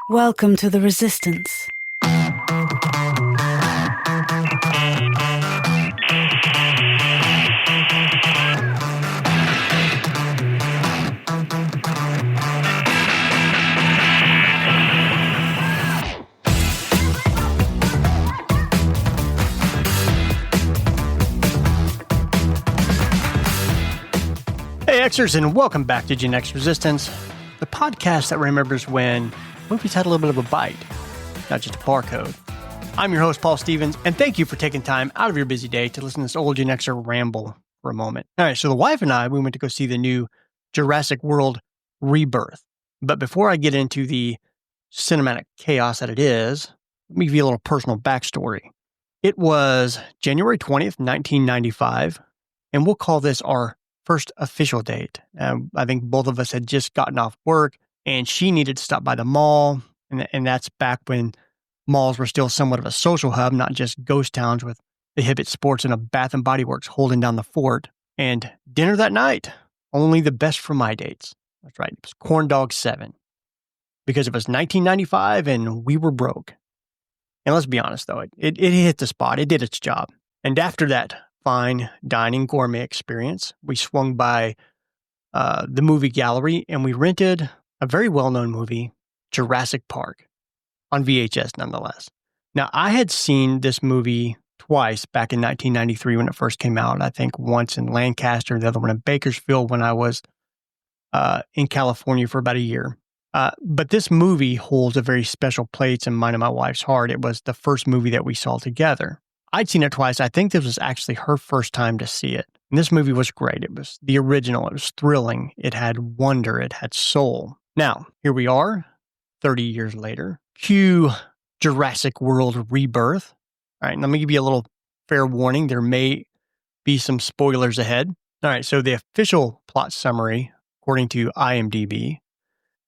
Welcome to the Resistance. Hey Xers, and welcome back to Gen X Resistance, the podcast that remembers when movies had a little bit of a bite, not just a barcode. I'm your host, Paul Stevens, and thank you for taking time out of your busy day to listen to this old Gen Xer ramble for a moment. All right, so the wife and I, we went to go see the new Jurassic World Rebirth. But before I get into the cinematic chaos that it is, let me give you a little personal backstory. It was January 20th, 1995, and we'll call this our first official date. I think both of us had just gotten off work, and she needed to stop by the mall, and that's back when malls were still somewhat of a social hub, not just ghost towns with the Hibbett Sports and a Bath and Body Works holding down the fort. And dinner that night, only the best for my dates. That's right, it was Corn Dog 7. Because it was 1995 and we were broke. And let's be honest though, it hit the spot, it did its job. And after that fine dining gourmet experience, we swung by the movie gallery and we rented a very well-known movie, Jurassic Park, on VHS nonetheless. Now, I had seen this movie twice back in 1993 when it first came out. I think once in Lancaster, the other one in Bakersfield when I was in California for about a year. But this movie holds a very special place in mine and my wife's heart. It was the first movie that we saw together. I'd seen it twice. I think this was actually her first time to see it. And this movie was great. It was the original. It was thrilling. It had wonder. It had soul. Now, here we are, 30 years later. Cue Jurassic World Rebirth. All right, let me give you a little fair warning. There may be some spoilers ahead. All right, so the official plot summary, according to IMDb,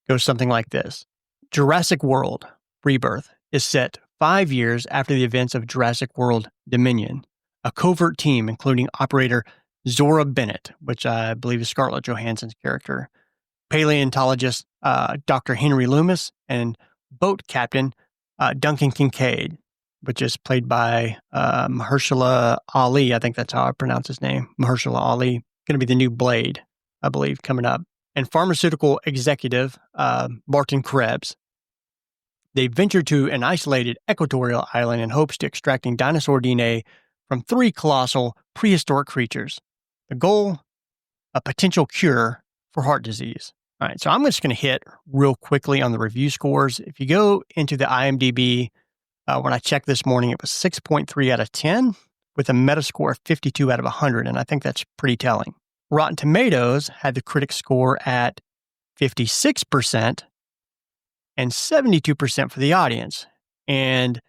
goes something like this. Jurassic World Rebirth is set 5 years after the events of Jurassic World Dominion. A covert team, including operator Zora Bennett, which I believe is Scarlett Johansson's character, paleontologist Dr. Henry Loomis, and boat captain Duncan Kincaid, which is played by Mahershala Ali. I think that's how I pronounce his name. Mahershala Ali. Going to be the new Blade, I believe, coming up. And pharmaceutical executive Martin Krebs. They ventured to an isolated equatorial island in hopes to extracting dinosaur DNA from 3 colossal prehistoric creatures. The goal, a potential cure for heart disease. All right, so I'm just going to hit real quickly on the review scores. If you go into the IMDb, when I checked this morning, it was 6.3 out of 10 with a Metascore of 52 out of 100, and I think that's pretty telling. Rotten Tomatoes had the critic score at 56%, and 72% for the audience. And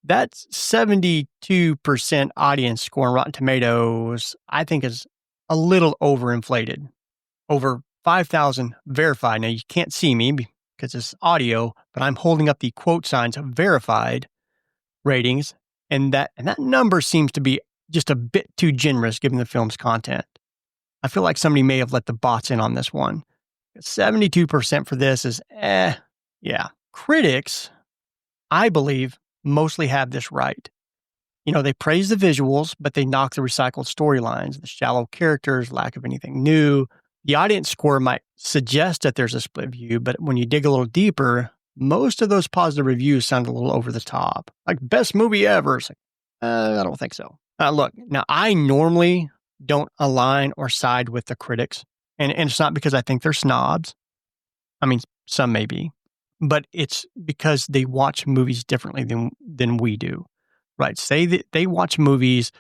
that 72% audience score on Rotten Tomatoes, I think is a little overinflated. Over 5,000 verified. Now, you can't see me because it's audio, but I'm holding up the quote signs of verified ratings, and that number seems to be just a bit too generous given the film's content. I feel like somebody may have let the bots in on this one. 72% for this is yeah. Critics, I believe, mostly have this right. You know, they praise the visuals, but they knock the recycled storylines, the shallow characters, lack of anything new. The audience score might suggest that there's a split view, but when you dig a little deeper, most of those positive reviews sound a little over the top. Like, best movie ever. It's like, I don't think so. Look, now I normally don't align or side with the critics, and it's not because I think they're snobs. I mean, some may be. But it's because they watch movies differently than we do, right? Say that they watch movies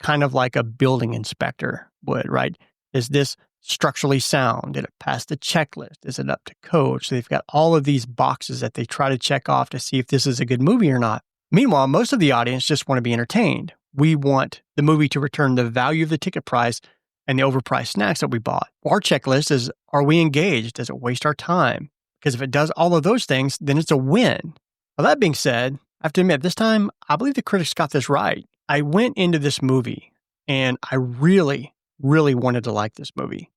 kind of like a building inspector would, right? Is this structurally sound? Did it pass the checklist? Is it up to code? So they've got all of these boxes that they try to check off to see if this is a good movie or not. Meanwhile, most of the audience just want to be entertained. We want the movie to return the value of the ticket price and the overpriced snacks that we bought. Our checklist is, are we engaged? Does it waste our time? Because if it does all of those things, then it's a win. Well, that being said, I have to admit, this time, I believe the critics got this right. I went into this movie and I really really wanted to like this movie.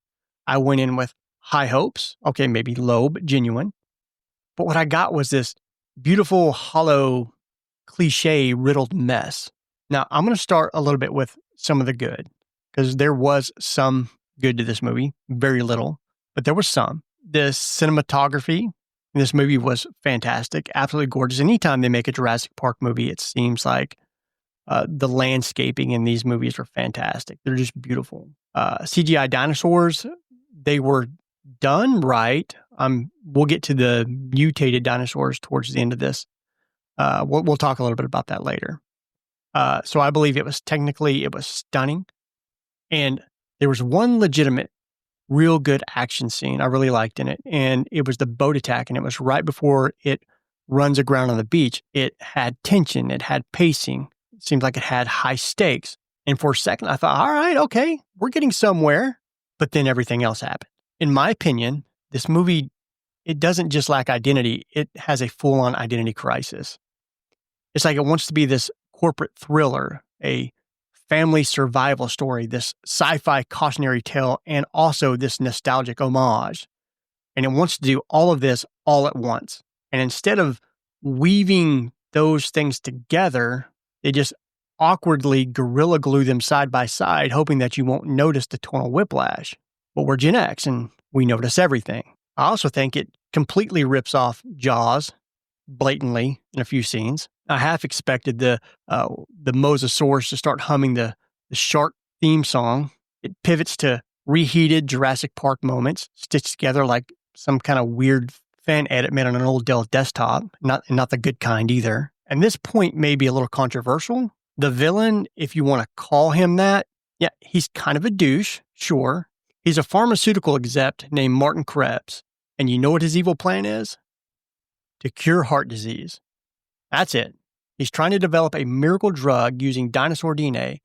I went in with high hopes. Okay, maybe low, but genuine. But what I got was this beautiful, hollow, cliche-riddled mess. Now, I'm going to start a little bit with some of the good, because there was some good to this movie. Very little, but there was some. The cinematography in this movie was fantastic, absolutely gorgeous. Anytime they make a Jurassic Park movie, it seems like the landscaping in these movies are fantastic. They're just beautiful. CGI dinosaurs, they were done right. We'll get to the mutated dinosaurs towards the end of this. We'll talk a little bit about that later. So I believe it was stunning. And there was one legitimate, real good action scene I really liked in it. And it was the boat attack. And it was right before it runs aground on the beach. It had tension. It had pacing. It seemed like it had high stakes. And for a second, I thought, all right, okay, we're getting somewhere. But then everything else happened. In my opinion, this movie, it doesn't just lack identity. It has a full-on identity crisis. It's like it wants to be this corporate thriller, a family survival story, this sci-fi cautionary tale, and also this nostalgic homage. And it wants to do all of this all at once. And instead of weaving those things together, they just awkwardly gorilla glue them side by side, hoping that you won't notice the tonal whiplash. But we're Gen X, and we notice everything. I also think it completely rips off Jaws blatantly in a few scenes. I half expected the Mosasaurus to start humming the shark theme song. It pivots to reheated Jurassic Park moments stitched together like some kind of weird fan edit made on an old Dell desktop, not the good kind either. And this point may be a little controversial. The villain, if you want to call him that, yeah, he's kind of a douche, sure. He's a pharmaceutical exec named Martin Krebs. And you know what his evil plan is? To cure heart disease. That's it. He's trying to develop a miracle drug using dinosaur DNA.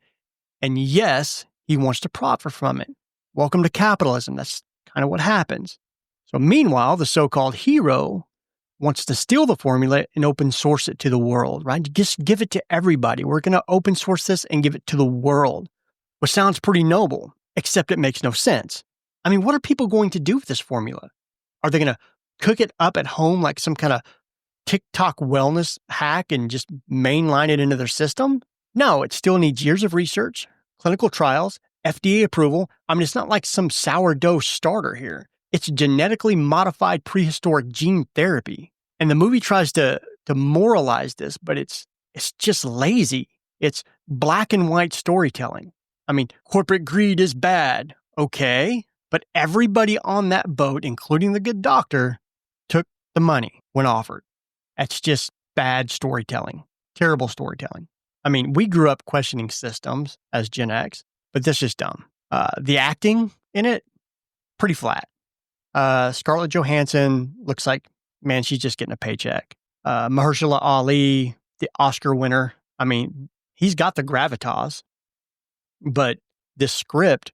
And yes, he wants to profit from it. Welcome to capitalism. That's kind of what happens. So meanwhile, the so-called hero wants to steal the formula and open source it to the world, right? Just give it to everybody. We're going to open source this and give it to the world, which sounds pretty noble, except it makes no sense. I mean, what are people going to do with this formula? Are they going to cook it up at home like some kind of TikTok wellness hack and just mainline it into their system? No, it still needs years of research, clinical trials, FDA approval. I mean, it's not like some sourdough starter here. It's genetically modified prehistoric gene therapy. And the movie tries to moralize this, but it's just lazy. It's black and white storytelling. I mean, corporate greed is bad. Okay. But everybody on that boat, including the good doctor, took the money when offered. That's just bad storytelling. Terrible storytelling. I mean, we grew up questioning systems as Gen X, but this is dumb. The acting in it, pretty flat. Scarlett Johansson looks like, man, she's just getting a paycheck. Mahershala Ali, the Oscar winner. I mean, he's got the gravitas, but this script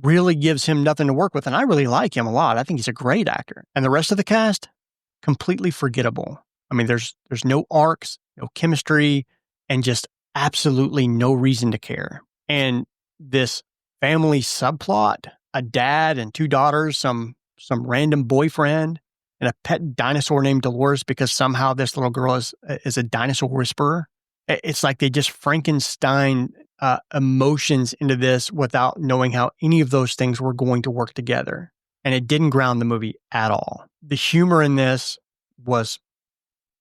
really gives him nothing to work with. And I really like him a lot. I think he's a great actor. And the rest of the cast, completely forgettable. I mean, there's no arcs, no chemistry, and just absolutely no reason to care. And this family subplot, a dad and two daughters, some random boyfriend, and a pet dinosaur named Dolores because somehow this little girl is a dinosaur whisperer. It's like they just Frankenstein emotions into this without knowing how any of those things were going to work together. And it didn't ground the movie at all. The humor in this was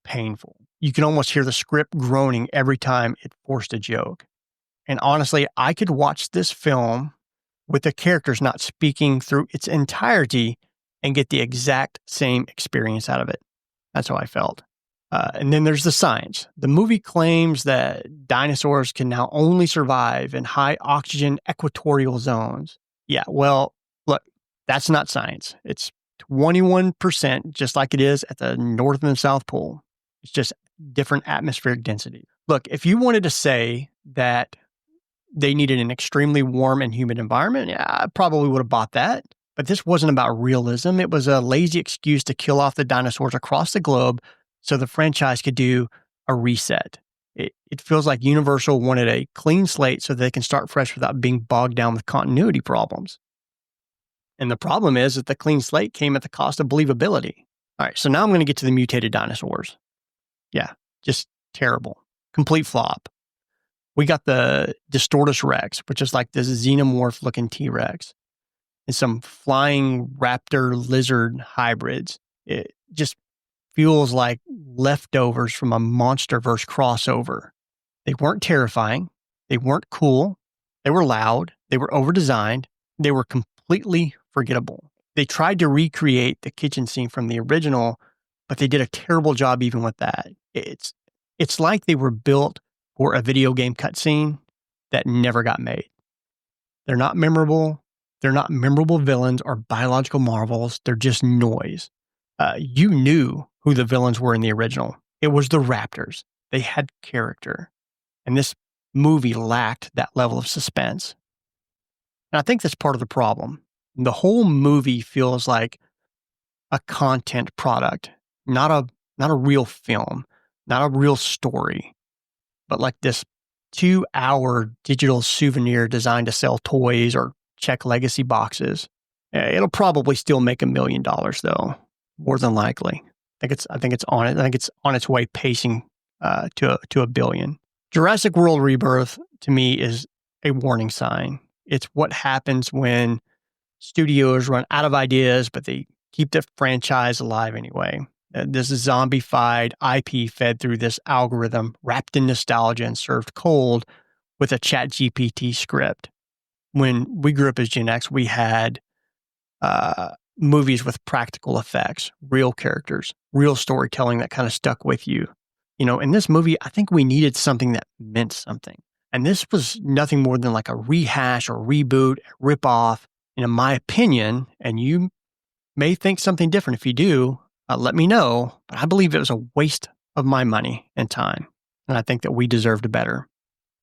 painful. You can almost hear the script groaning every time it forced a joke. And honestly, I could watch this film with the characters not speaking through its entirety and get the exact same experience out of it. That's how I felt. And then there's the science. The movie claims that dinosaurs can now only survive in high oxygen equatorial zones. Yeah, well, look, that's not science. It's 21%, just like it is at the North and South Pole. It's just different atmospheric density. Look, if you wanted to say that they needed an extremely warm and humid environment, yeah, I probably would have bought that. But this wasn't about realism. It was a lazy excuse to kill off the dinosaurs across the globe so the franchise could do a reset. It feels like Universal wanted a clean slate so they can start fresh without being bogged down with continuity problems. And the problem is that the clean slate came at the cost of believability. All right, so now I'm going to get to the mutated dinosaurs. Yeah, just terrible. Complete flop. We got the Distortus Rex, which is like this xenomorph-looking T-Rex, and some flying raptor lizard hybrids. It just feels like leftovers from a MonsterVerse crossover. They weren't terrifying. They weren't cool. They were loud. They were overdesigned. They were completely forgettable. They tried to recreate the kitchen scene from the original, but they did a terrible job even with that. It's like they were built for a video game cutscene that never got made. They're not memorable. They're not memorable villains or biological marvels. They're just noise. You knew who the villains were in the original. It was the Raptors. They had character. And this movie lacked that level of suspense. And I think that's part of the problem. The whole movie feels like a content product, not a real film, not a real story, but like this 2-hour digital souvenir designed to sell toys or check legacy boxes. It'll probably still make $1 million though, more than likely. I think it's on its way pacing to $1 billion. Jurassic World Rebirth to me is a warning sign. It's what happens when studios run out of ideas, but they keep the franchise alive anyway. This is zombified IP fed through this algorithm, wrapped in nostalgia and served cold with a ChatGPT script. When we grew up as Gen X, we had movies with practical effects, real characters, real storytelling that kind of stuck with you. In this movie, I think we needed something that meant something. And this was nothing more than like a rehash or reboot, ripoff. In my opinion, and you may think something different. If you do, let me know. But I believe it was a waste of my money and time. And I think that we deserved better.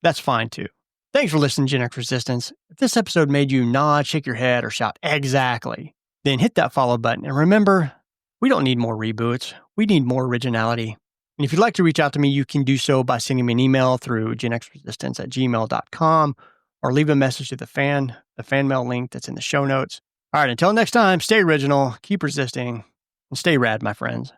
That's fine too. Thanks for listening to Gen X Resistance. If this episode made you nod, shake your head, or shout exactly, then hit that follow button. And remember, we don't need more reboots. We need more originality. And if you'd like to reach out to me, you can do so by sending me an email through genxresistance@gmail.com or leave a message to the fan mail link that's in the show notes. All right, until next time, stay original, keep resisting, and stay rad, my friends.